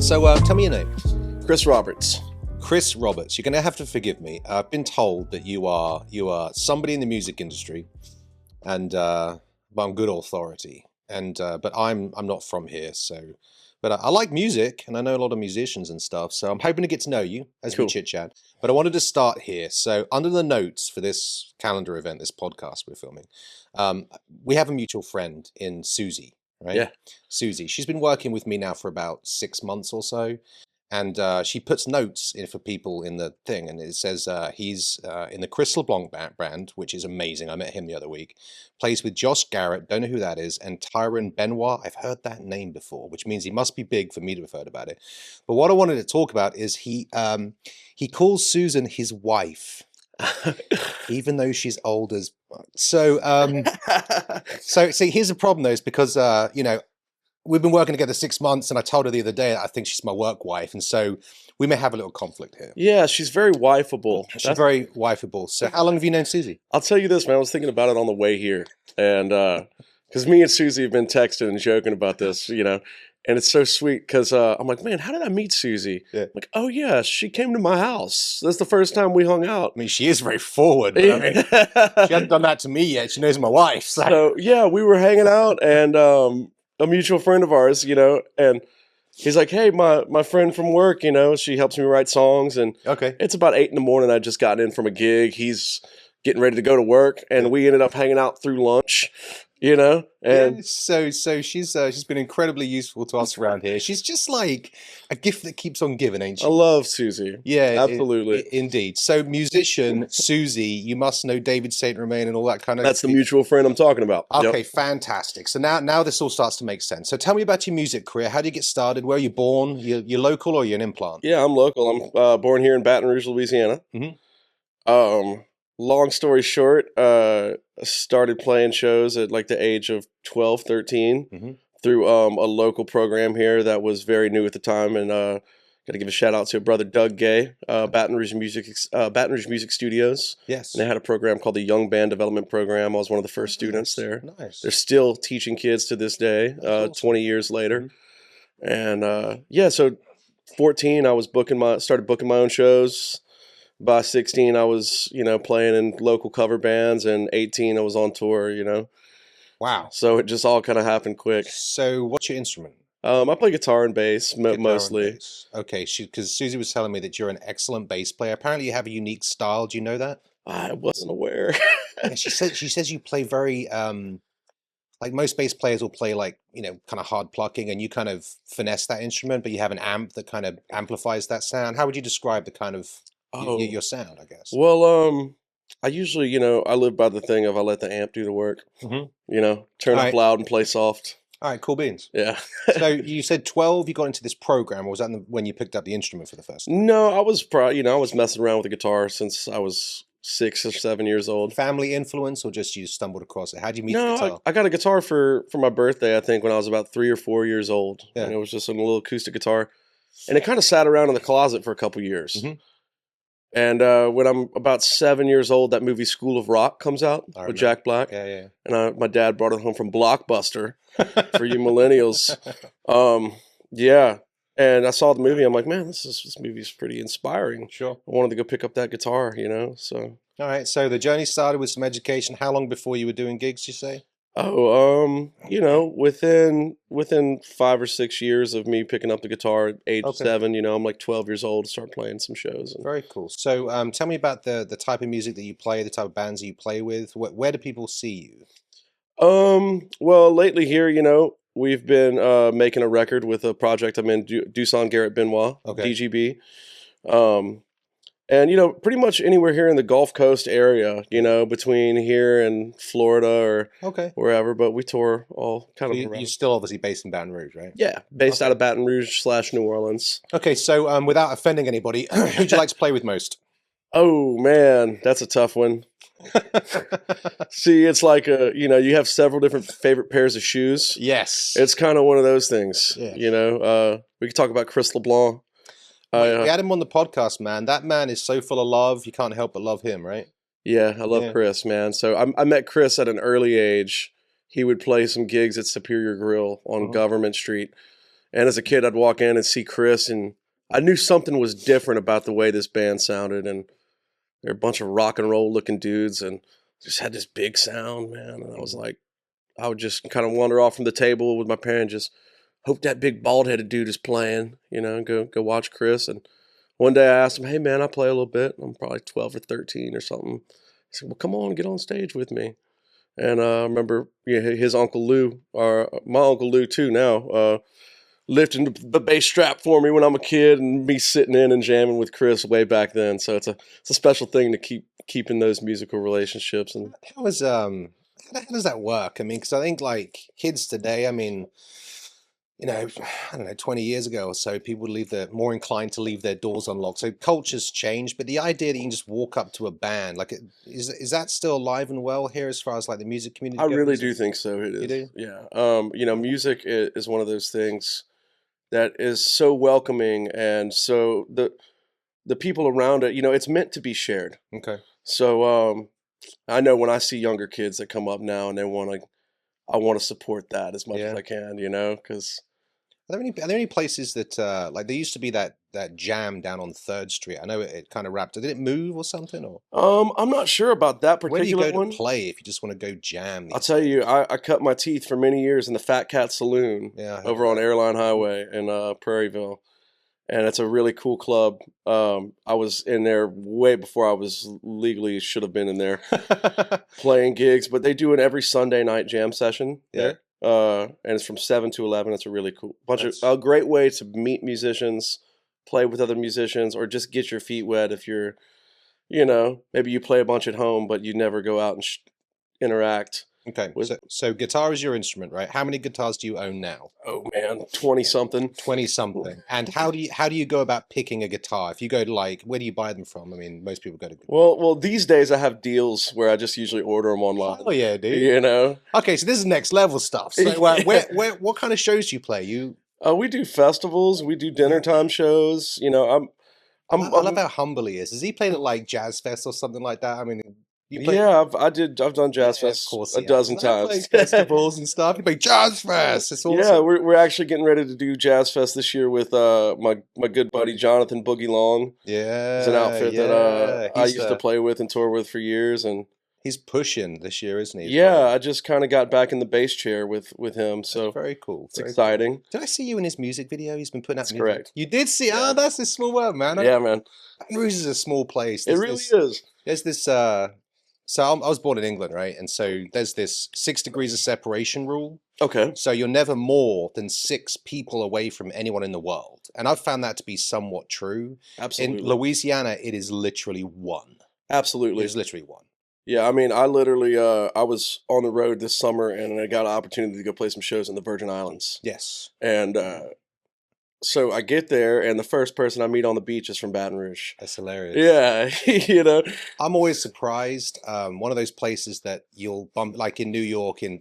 So tell me your name. Chris Roberts. Chris Roberts. You're going to have to forgive me. I've been told that you are somebody in the music industry, and on good authority. And but I'm not from here, so. But I like music, and I know a lot of musicians and stuff, so I'm hoping to get to know you as we chit-chat. But I wanted to start here. So under the notes for this calendar event, this podcast we're filming, we have a mutual friend in Susie, right? Yeah. Susie. She's been working with me now for about 6 months or so. And she puts notes in for people in the thing, and it says he's in the Chris LeBlanc band, which is amazing. I met him the other week. Plays with Josh Garrett, don't know who that is, and Tyron Benoit. I've heard that name before, which means he must be big for me to have heard about it. But what I wanted to talk about is he calls Susan his wife, even though she's old as. So see, here's the problem though, is because we've been working together 6 months, and I told her the other day that I think she's my work wife, and so we may have a little conflict here. Yeah, she's very wifeable. She's very wifeable. So how long have you known Susie? I'll tell you this, man. I was thinking about it on the way here, and because me and Susie have been texting and joking about this, and it's so sweet because I'm like, man, how did I meet Susie? Yeah. I'm like, oh yeah, she came to my house. That's the first time we hung out. I mean, she is very forward, but I mean, she hasn't done that to me yet. She knows my wife. So yeah, we were hanging out, and a mutual friend of ours, and he's like, hey, my friend from work, she helps me write songs, and okay, it's about 8 a.m. I'd just gotten in from a gig. He's getting ready to go to work, and we ended up hanging out through lunch, and yeah, so she's been incredibly useful to us around here. She's just like a gift that keeps on giving, ain't she? I love Susie. Yeah, absolutely. Indeed. So musician Susie, you must know David Saint Romain and all that kind of. That's the mutual friend I'm talking about. Okay, fantastic. So now this all starts to make sense. So tell me about your music career. How did you get started? Where are you born? You're local, or you're an implant? Yeah, I'm local. I'm born here in Baton Rouge, Louisiana. Mm-hmm. Long story short, I started playing shows at like the age of 12, 13 through a local program here that was very new at the time. And got to give a shout out to brother Doug Gay, Baton Rouge Music Studios. Yes. And they had a program called the Young Band Development Program. I was one of the first students there. Nice. They're still teaching kids to this day, awesome. 20 years later. And so 14, I started booking my own shows. By 16, I was, playing in local cover bands, and 18, I was on tour, Wow. So it just all kind of happened quick. So what's your instrument? I play guitar and bass mostly. And bass. Okay, because Susie was telling me that you're an excellent bass player. Apparently you have a unique style. Do you know that? I wasn't aware. Yeah, she says you play very, like most bass players will play like, kind of hard plucking, and you kind of finesse that instrument, but you have an amp that kind of amplifies that sound. How would you describe the kind of... your sound, I guess. Well, I usually, I live by the thing of I let the amp do the work. Turn up loud and play soft. All right, cool beans. Yeah. So you said 12, you got into this program, or was that when you picked up the instrument for the first time? No, I was I was messing around with the guitar since I was 6 or 7 years old. Family influence, or just you stumbled across it? How did you meet the guitar? I got a guitar for my birthday, I think, when I was about 3 or 4 years old. Yeah. And it was just a little acoustic guitar. And it kind of sat around in the closet for a couple years. And when I'm about 7 years old, that movie School of Rock comes out with Jack Black. Yeah. And my dad brought it home from Blockbuster for you millennials. Yeah. And I saw the movie. I'm like, man, this movie's pretty inspiring. Sure. I wanted to go pick up that guitar, so. All right. So the journey started with some education. How long before you were doing gigs, you say? Oh, within 5 or 6 years of me picking up the guitar at age 7, I'm like 12 years old to start playing some shows. Very cool. So tell me about the type of music that you play, the type of bands that you play with. Where do people see you? Well, lately here, we've been making a record with a project I'm in, Dusan Garrett Benoit, DGB. And, pretty much anywhere here in the Gulf Coast area, between here and Florida or wherever, but we tour all kind of around. You're still obviously based in Baton Rouge, right? Yeah, based out of Baton Rouge / New Orleans. Okay, so without offending anybody, who'd you like to play with most? Oh, man, that's a tough one. See, it's like, you have several different favorite pairs of shoes. Yes. It's kind of one of those things, We could talk about Chris LeBlanc. We had him on the podcast, man. That man is so full of love. You can't help but love him, right? Yeah, I love Chris, man. So I met Chris at an early age. He would play some gigs at Superior Grill on Government Street. And as a kid, I'd walk in and see Chris, and I knew something was different about the way this band sounded. And they're a bunch of rock and roll looking dudes, and just had this big sound, man. And I was like, I would just kind of wander off from the table with my parents, just hope that big bald headed dude is playing, and go watch Chris. And one day I asked him, hey man, I play a little bit. I'm probably 12 or 13 or something. He said, well, come on, get on stage with me. And I remember his Uncle Lou, or my Uncle Lou too now, lifting the bass strap for me when I'm a kid, and me sitting in and jamming with Chris way back then. So it's a special thing to keeping those musical relationships. And How does that work? I mean, because I think like kids today, I mean, I don't know, 20 years ago or so, people would more inclined to leave their doors unlocked. So culture's changed, but the idea that you can just walk up to a band, like, is that still alive and well here as far as like the music community I goes? really do think so. It is. You do? Yeah. Music is one of those things that is so welcoming, and so the people around it, it's meant to be shared. Okay. So I know when I see younger kids that come up now and I want to support that as much as I can, because Are there any places that like there used to be that jam down on 3rd Street? I know it kind of wrapped. Did it move or something? Or I'm not sure about that where do you particular go one. to play if you just want to go jam? I'll tell you, I cut my teeth for many years in the Fat Cat Saloon over on Airline Highway in Prairieville. And it's a really cool club. I was in there way before I was legally should have been in there playing gigs, but they do an every Sunday night jam session there. And it's from 7 to 11. It's a really cool a great way to meet musicians, play with other musicians, or just get your feet wet if you're, maybe you play a bunch at home, but you never go out and interact. Okay, so guitar is your instrument, right? How many guitars do you own now? Oh man, 20 something. 20 something. And how do you go about picking a guitar? If you go to where do you buy them from? I mean, most people go to. Well, these days I have deals where I just usually order them online. Oh yeah, dude. Okay, so this is next level stuff. So what kind of shows do you play? We do festivals. We do dinner time shows. I love how humble he is. Has he played at like Jazz Fest or something like that? I mean. I've done Jazz Fest a dozen times. Festivals and stuff. You play Jazz Fest. It's awesome. Yeah, we're actually getting ready to do Jazz Fest this year with my good buddy Jonathan Boogie Long. Yeah, it's an outfit that I used to play with and tour with for years, and he's pushing this year, isn't he? Yeah, I just kind of got back in the bass chair with him, so that's very cool. It's exciting. Cool. Did I see you in his music video? He's been putting out. That's correct. You did see? Yeah. Oh, that's a small world, man. Yeah, man. Baton Rouge is a small place. It really is. There's this. So I was born in England, right? And so there's this 6 degrees of separation rule. Okay. So you're never more than 6 people away from anyone in the world. And I've found that to be somewhat true. Absolutely. In Louisiana, it is literally 1. Absolutely. It's literally 1. Yeah, I mean, I literally, I was on the road this summer and I got an opportunity to go play some shows in the Virgin Islands. Yes. And so I get there, and the first person I meet on the beach is from Baton Rouge. That's hilarious. Yeah, I'm always surprised. One of those places that you'll bump, like in New York, in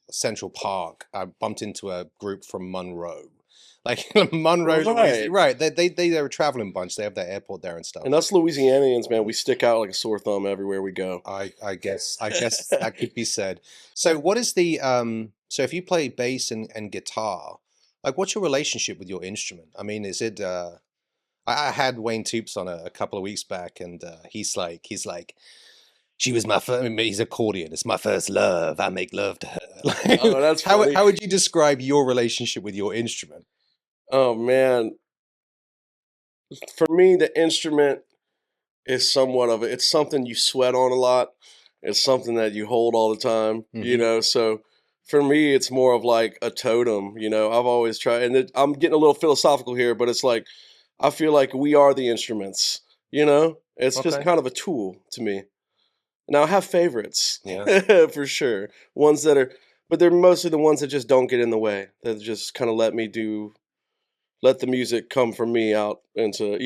Central Park, I bumped into a group from Monroe. Like Monroe, right? They're a traveling bunch. They have their airport there and stuff. And us Louisianians, man, we stick out like a sore thumb everywhere we go. I guess that could be said. So what is the so if you play bass and guitar, like what's your relationship with your instrument? I mean, is it I had Wayne Toops on a couple of weeks back, and he's like she was my first, he's accordion. It's my first love. I make love to her. Like, oh, that's funny. How would you describe your relationship with your instrument? Oh man, for me, the instrument is somewhat of it. It's something you sweat on a lot. It's something that you hold all the time, So for me, it's more of like a totem. I've always tried, and I'm getting a little philosophical here, but it's like I feel like we are the instruments. It's just kind of a tool to me. Now I have favorites, for sure. Ones that are, but they're mostly the ones that just don't get in the way. That just kind of let the music come from me out into.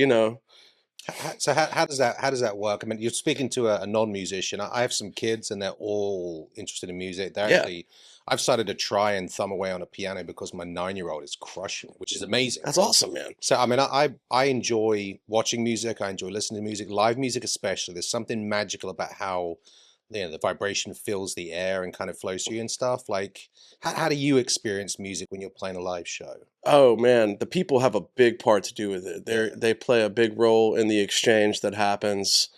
So how does that work? I mean, you're speaking to a non-musician. I have some kids, and they're all interested in music. They're actually, I've started to try and thumb away on a piano because my 9-year-old is crushing it, which is amazing. That's awesome, man. So I mean, I enjoy watching music. I enjoy listening to music, live music especially. There's something magical about how the vibration fills the air and kind of flows through you and stuff. Like, how do you experience music when you're playing a live show? Oh man, the people have a big part to do with it. Yeah. They play a big role in the exchange that happens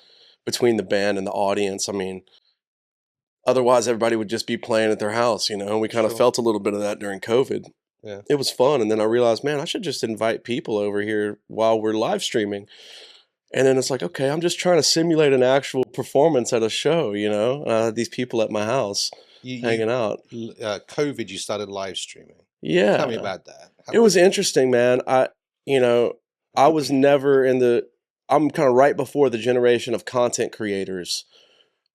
between the band and the audience. I mean, otherwise everybody would just be playing at their house, you know. And we kind of Sure. felt a little bit of that during COVID. Yeah. It was fun, and then I realized, man, I should just invite people over here while we're live streaming. And then it's like, okay, I'm just trying to simulate an actual performance at a show, you know. I had these people at my house hanging out. COVID, you started live streaming. Tell me Yeah, about that. it was interesting, man. You know, I was never I'm kind of right before the generation of content creators,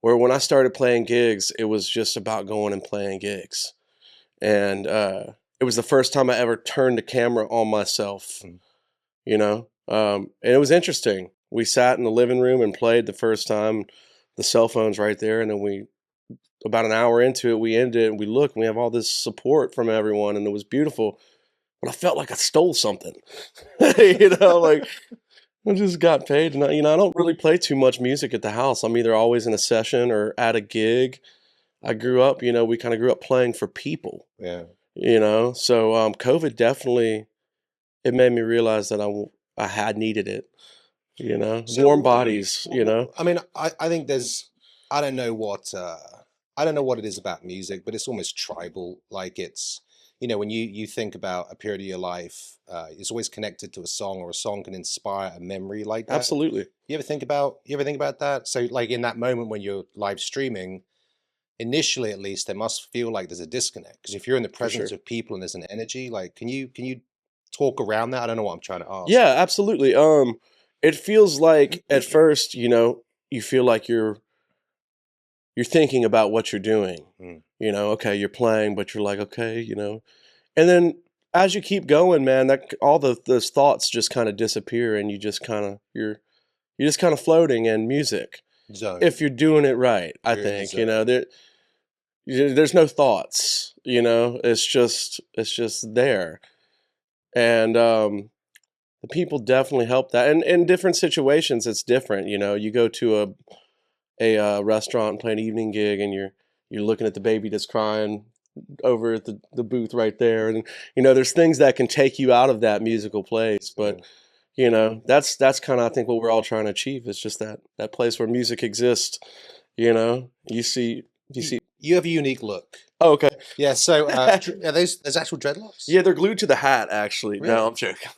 where when I started playing gigs, it was just about going and playing gigs. And it was the first time I ever turned the camera on myself, Mm. you know. And it was interesting. We sat in the living room and played the first time, the cell phone's right there, and then about an hour into it, we ended it and we looked and we have all this support from everyone, and it was beautiful. But I felt like I stole something. You know, like I just got paid, and I don't really play too much music at the house. I'm either always in a session or at a gig. I grew up, we kind of grew up playing for people, Yeah. So COVID definitely, it made me realize that I had needed it, So, warm bodies, I mean, I think I don't know I don't know what it is about music, but it's almost tribal. Like it's, when you think about a period of your life, it's always connected to a song, or a song can inspire a memory like that. Absolutely. You ever think about that? So like in that moment when you're live streaming, initially at least, there must feel like there's a disconnect, because if you're in the For presence sure. of people and there's an energy, like can you talk around that? I don't know what I'm trying to ask. Yeah, absolutely. It feels like at first, you feel like you're thinking about what you're doing. Mm. Okay, you're playing, but you're like, okay, and then as you keep going, man, that all those thoughts just kind of disappear, and you're just kind of floating in music Zone. if you're doing it right. I You're in the think zone. there's no thoughts. It's just there, and the people definitely help that. And in different situations, it's different. You go to a restaurant and play an evening gig, and you're looking at the baby that's crying over at the booth right there, and there's things that can take you out of that musical place. But that's kind of, I think, what we're all trying to achieve, is just that place where music exists. You see. You have a unique look. Oh, okay. Yeah. So are there's actual dreadlocks? Yeah, they're glued to the hat, actually. Really? No, I'm joking.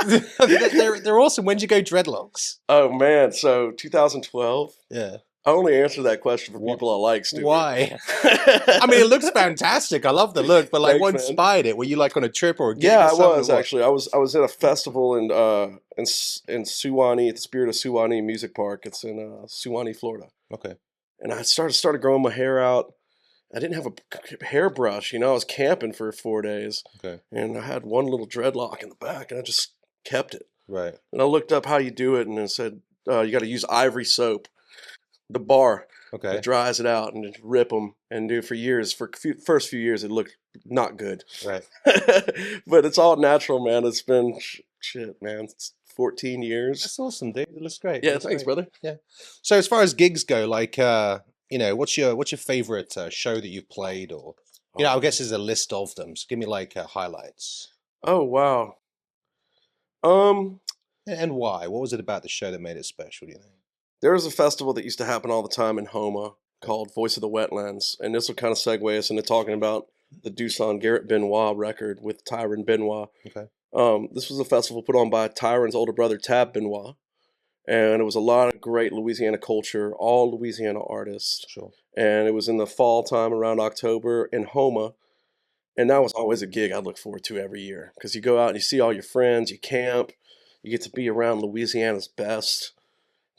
they're awesome. When'd you go dreadlocks? Oh man, so 2012. Yeah. I only answer that question for people I like, stupid. Why? I mean, it looks fantastic. I love the look, but like, Thanks, what man. inspired it? Were you like on a trip or a gig? Yeah, or I something, was or what? actually. I was at a festival in Suwannee, at the Spirit of Suwannee Music Park. It's in Suwannee, Florida. Okay. And I started growing my hair out. I didn't have a hairbrush, I was camping for 4 days. Okay. And I had one little dreadlock in the back, and I just kept it. Right. And I looked up how you do it, and it said you got to use ivory soap, the bar. Okay. It dries it out, and just rip them and do it for years. First few years, it looked not good. Right. But it's all natural, man. It's been shit, man. It's 14 years. That's awesome, dude. It looks great. Yeah, Looks thanks, great. brother. Yeah. So as far as gigs go, like, what's your favorite show that you've played, or I guess there's a list of them. So give me like highlights. Oh wow. And why? What was it about the show that made it special, do you think? There was a festival that used to happen all the time in Homa called Voice of the Wetlands, and this will kind of segue us into talking about the Doosan Garrett Benoit record with Tyron Benoit. Okay. This was a festival put on by Tyron's older brother Tab Benoit, and it was a lot of great Louisiana culture, all Louisiana artists. Sure. And it was in the fall time, around October, in Homa, and that was always a gig I'd look forward to every year, because you go out and you see all your friends, you camp, you get to be around Louisiana's best.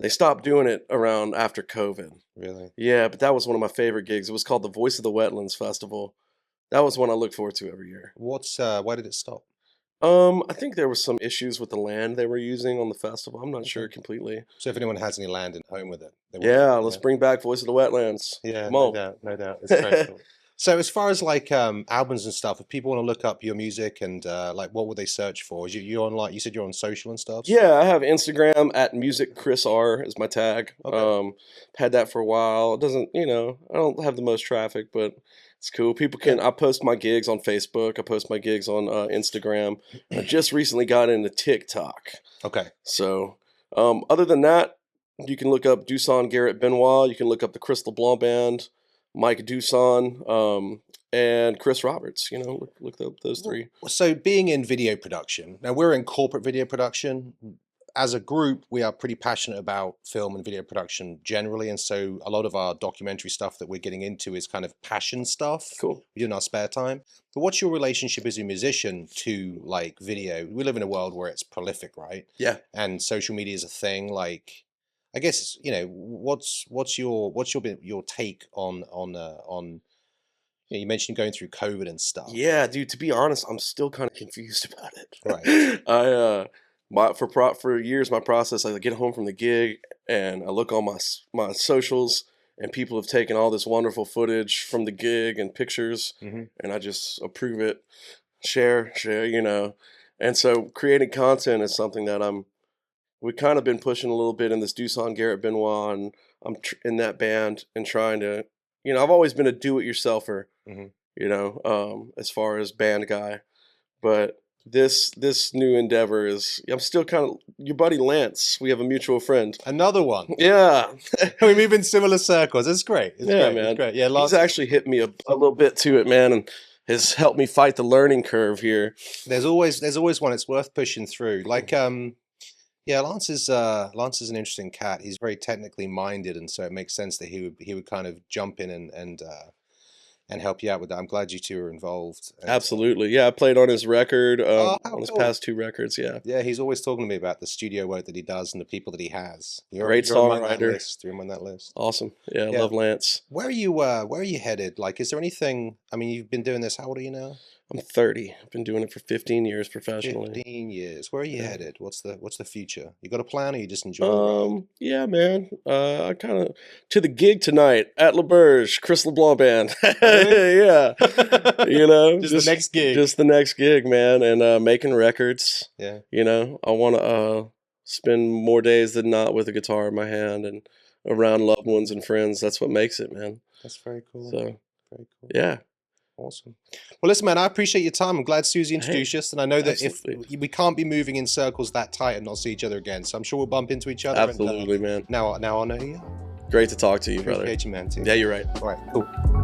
They stopped doing it around after COVID. Really? Yeah, but that was one of my favorite gigs. It was called the Voice of the Wetlands Festival. That was one I look forward to every year. Why did it stop? I think there was some issues with the land they were using on the festival. I'm not sure Okay. completely. So if anyone has any land in home with it, they Yeah, want it. let's bring back Voice of the Wetlands. Yeah, Come no on. doubt, no doubt. It's special. So as far as like albums and stuff, if people want to look up your music and like what would they search for? Is you on like you said you're on social and stuff? Yeah, I have Instagram at Music Chris R is my tag. Okay. Had that for a while. It doesn't, I don't have the most traffic, but it's cool. People can. Yeah. I post my gigs on Facebook. I post my gigs on Instagram. I just recently got into TikTok. Okay. So, other than that, you can look up Dusan Garrett Benoit. You can look up the Crystal Blanc Band, Mike Dusan, and Chris Roberts. Look up those three. So being in video production, now we're in corporate video production. As a group, we are pretty passionate about film and video production generally, and so a lot of our documentary stuff that we're getting into is kind of passion stuff Cool. we do in our spare time. But what's your relationship as a musician to like video? We live in a world where it's prolific, right? Yeah. And social media is a thing. Like, I guess what's your take on you mentioned going through COVID and stuff. Yeah, dude. To be honest, I'm still kind of confused about it. Right. For years, my process, I get home from the gig and I look on my socials, and people have taken all this wonderful footage from the gig and pictures, and I just approve it, share, and so creating content is something that we've kind of been pushing a little bit in this Dusan Garrett Benoit, and I'm in that band and trying to, I've always been a do-it-yourselfer, as far as band guy, but this new endeavor is, I'm still kind of, your buddy Lance, we have a mutual friend. Another one. Yeah. We move in similar circles. It's great. It's Yeah, great. man. It's great. Yeah, He's actually hit me a little bit to it, man, and has helped me fight the learning curve here. there's always one. It's worth pushing through. Like yeah, Lance is an interesting cat. He's very technically minded, and so it makes sense that he would kind of jump in and help you out with that. I'm glad you two are involved. Absolutely. Yeah, I played on his record, how on his cool. past 2 records, yeah. Yeah, he's always talking to me about the studio work that he does and the people that he has. Great you're on that songwriter. list. You're on that list. Awesome. Yeah, Yeah. love Lance. Where are you headed? Like, is there anything? I mean, you've been doing this. How old are you now? I'm 30. I've been doing it for 15 years professionally. 15 years. Where are you Yeah. headed? What's the future? You got a plan, or you just enjoy the ride? Yeah, man. I kind of to the gig tonight at LaBerge, Chris LeBlanc Band. Yeah, Just the next gig. just the next gig, man, and making records. Yeah. I want to spend more days than not with a guitar in my hand and around loved ones and friends. That's what makes it, man. That's very cool. So Very cool. yeah, Awesome. Well, listen, man, I appreciate your time. I'm glad Susie introduced us, and I know that absolutely. if we can't be moving in circles that tight and not see each other again, so I'm sure we'll bump into each other. Absolutely, man. Now I know who you are. Great to talk to you, brother. Appreciate you, man. Too. Yeah, you're right. All right. Cool.